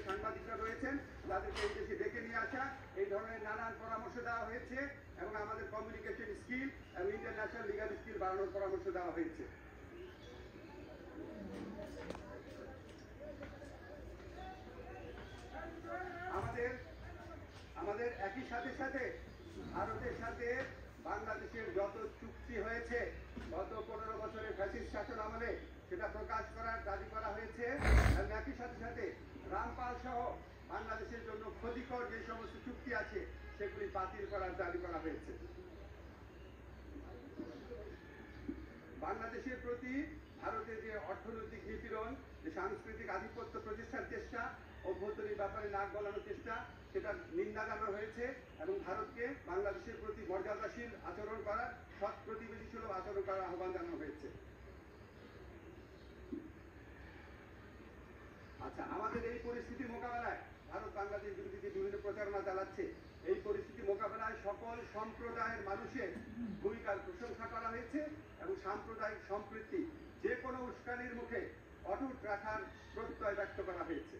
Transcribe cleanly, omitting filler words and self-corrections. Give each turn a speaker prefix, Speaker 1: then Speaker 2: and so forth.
Speaker 1: সাংবাদিকরা রয়েছেন তাদেরকে এই দেশে ডেকে নিয়ে আসা, এই ধরনের নানান পরামর্শ দেওয়া হয়েছে এবং আমাদের কমিউনিকেশন স্কিল এবং ইন্টারন্যাশনাল লিগাল স্কিল বাড়ানোর পরামর্শ দেওয়া হয়েছে। আমাদের একই সাথে ভারতের সাথে বাংলাদেশের যত চুক্তি হয়েছে গত 15 বছরের ফ্যাসিস্ট শাসন আমলে সেটা প্রকাশ করার দাবি করা হয়েছে এবং একই সাথে রামপাল সহ বাংলাদেশের জন্য ক্ষতিকর যে সমস্ত চুক্তি আছে সেগুলি বাতিল করার দাবি করা হয়েছে। বাংলাদেশের প্রতি ভারতের যে অর্থনৈতিক নিপীড়ন, যে সাংস্কৃতিক আধিপত্য প্রতিষ্ঠার চেষ্টা, অভ্যন্তরীণ ব্যাপারে নাক গলানোর চেষ্টা, সেটা নিন্দা জানানো হয়েছে এবং ভারতকে বাংলাদেশের প্রতি মর্যাদাশীল আচরণ করার, সৎ প্রতিবেশী সুলভ আচরণ করার আহ্বান জানানো হয়েছে। আচ্ছা, আমাদের এই পরিস্থিতি মোকাবেলায় ভারত বাংলাদেশ বিরোধী বিভিন্ন প্রচারণা চালাচ্ছে, এই পরিস্থিতি মোকাবেলায় সকল সম্প্রদায়ের মানুষের ভূমিকার প্রশংসা করা হয়েছে এবং সাম্প্রদায়িক সম্প্রীতি যে কোনো উস্কানির মুখে অটুট রাখার প্রত্যয় ব্যক্ত করা হয়েছে।